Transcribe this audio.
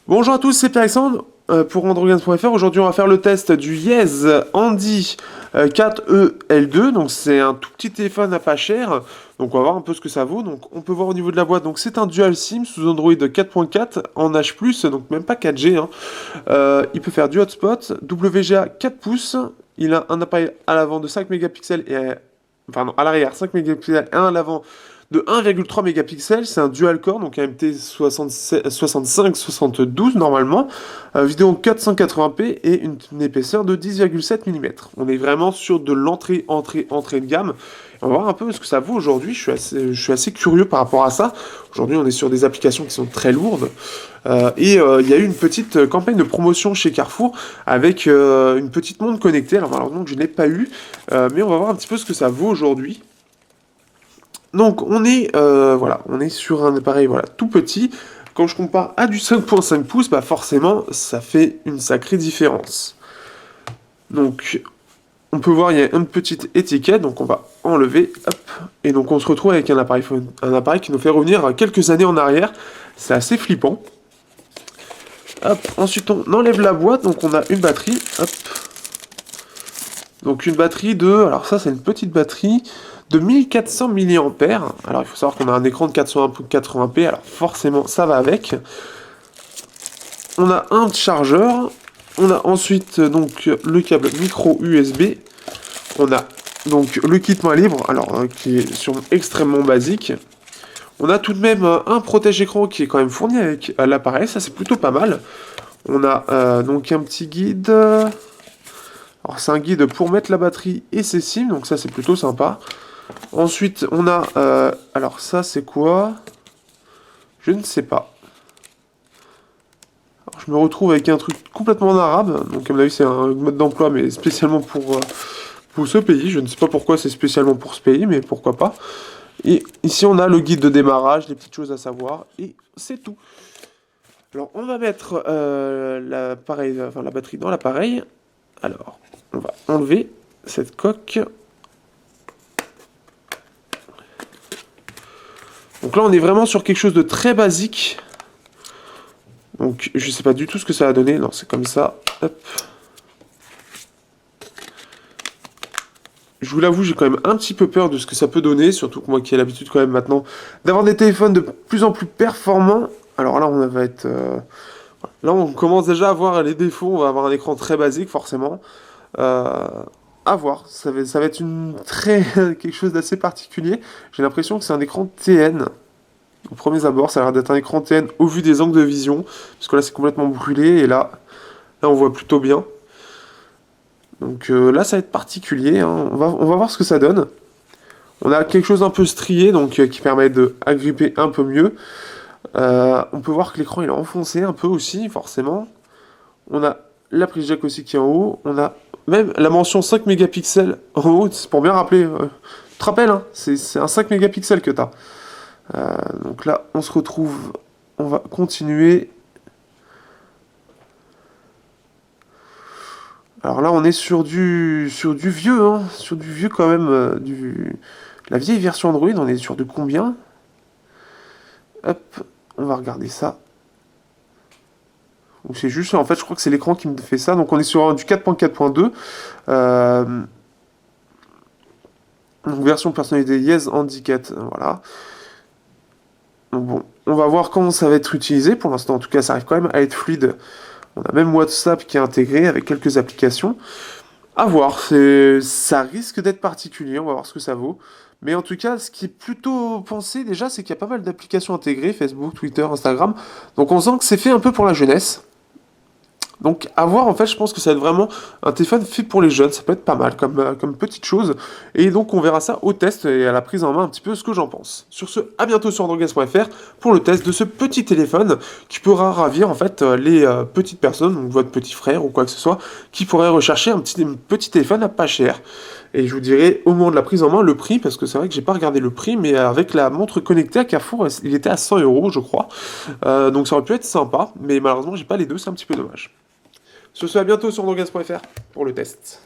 Bonjour à tous, c'est Pierre-Alexandre pour Androgames.fr. Aujourd'hui, on va faire le test du Yes Handy 4EL2. Donc, c'est un tout petit téléphone à pas cher. Donc, on va voir un peu ce que ça vaut. Donc, on peut voir au niveau de la boîte. Donc, c'est un Dual SIM sous Android 4.4 en H+, donc même pas 4G. Hein. Il peut faire du hotspot, WGA 4 pouces. Il a un appareil à l'avant de 5 mégapixels et pardon, à l'arrière 5 mégapixels et un à l'avant de 1,3 mégapixels, c'est un dual core, donc AMT 65-72 normalement, vidéo en 480p et une épaisseur de 10,7 mm. On est vraiment sur de l'entrée de gamme. On va voir un peu ce que ça vaut aujourd'hui, je suis assez curieux par rapport à ça. Aujourd'hui on est sur des applications qui sont très lourdes, il y a eu une petite campagne de promotion chez Carrefour avec une petite montre connectée, alors malheureusement je ne l'ai pas eu, mais on va voir un petit peu ce que ça vaut aujourd'hui. Donc on est sur un appareil tout petit. Quand je compare à du 5.5 pouces, bah forcément ça fait une sacrée différence. Donc on peut voir il y a une petite étiquette, donc on va enlever, hop, et donc on se retrouve avec un appareil qui nous fait revenir à quelques années en arrière. C'est assez flippant. Hop, ensuite on enlève la boîte, donc on a une batterie, hop. Donc une batterie alors ça c'est une petite batterie de 1400 mAh. Alors il faut savoir qu'on a un écran de 480p, alors forcément ça va avec. On a un chargeur, on a ensuite donc le câble micro USB, on a donc le kit main libre, alors qui est extrêmement basique. On a tout de même un protège-écran qui est quand même fourni avec l'appareil, ça c'est plutôt pas mal. On a donc un petit guide. Alors c'est un guide pour mettre la batterie et ses SIM, donc ça c'est plutôt sympa. Ensuite on a, alors ça c'est quoi? Je ne sais pas. Alors, je me retrouve avec un truc complètement en arabe, donc à mon avis c'est un mode d'emploi mais spécialement pour ce pays. Je ne sais pas pourquoi c'est spécialement pour ce pays, mais pourquoi pas. Et ici on a le guide de démarrage, les petites choses à savoir, et c'est tout. Alors on va mettre la batterie dans l'appareil. Alors, on va enlever cette coque. Donc là, on est vraiment sur quelque chose de très basique. Donc, je sais pas du tout ce que ça va donner. Non, c'est comme ça. Hop. Je vous l'avoue, j'ai quand même un petit peu peur de ce que ça peut donner. Surtout que moi qui ai l'habitude quand même maintenant d'avoir des téléphones de plus en plus performants. Alors là, on va être... Là, on commence déjà à voir les défauts. On va avoir un écran très basique, forcément. À voir. Ça va être quelque chose d'assez particulier. J'ai l'impression que c'est un écran TN. Au premier abord, ça a l'air d'être un écran TN au vu des angles de vision. Parce que là, c'est complètement brûlé. Et là, on voit plutôt bien. Donc là, ça va être particulier. Hein. On va voir ce que ça donne. On a quelque chose un peu strié, donc qui permet d'agripper un peu mieux. On peut voir que l'écran il est enfoncé un peu aussi, forcément. On a la prise jack aussi qui est en haut. On a même la mention 5 mégapixels en haut. C'est pour bien rappeler. Tu te rappelles, hein, c'est un 5 mégapixels que tu as. Donc là, on se retrouve. On va continuer. Alors là, on est sur du vieux, hein, sur du vieux quand même, la vieille version Android. On est sur de combien? Hop, on va regarder ça. Ou c'est juste, en fait, je crois que c'est l'écran qui me fait ça. Donc on est sur du 4.4.2. Donc version personnalisée Yes Handy 4, voilà. Donc bon, on va voir comment ça va être utilisé. Pour l'instant, en tout cas, ça arrive quand même à être fluide. On a même WhatsApp qui est intégré avec quelques applications. À voir, ça risque d'être particulier, on va voir ce que ça vaut. Mais en tout cas, ce qui est plutôt pensé déjà, c'est qu'il y a pas mal d'applications intégrées, Facebook, Twitter, Instagram. Donc on sent que c'est fait un peu pour la jeunesse. Donc à voir, en fait, je pense que ça va être vraiment un téléphone fait pour les jeunes, ça peut être pas mal comme petite chose. Et donc on verra ça au test et à la prise en main un petit peu ce que j'en pense. Sur ce, à bientôt sur androgas.fr pour le test de ce petit téléphone qui pourra ravir en fait les petites personnes, donc votre petit frère ou quoi que ce soit, qui pourrait rechercher un petit téléphone à pas cher. Et je vous dirai au moment de la prise en main le prix, parce que c'est vrai que j'ai pas regardé le prix, mais avec la montre connectée à Carrefour, il était à 100 €, je crois. Donc ça aurait pu être sympa, mais malheureusement j'ai pas les deux, c'est un petit peu dommage. Sur ce, à bientôt sur androgas.fr pour le test.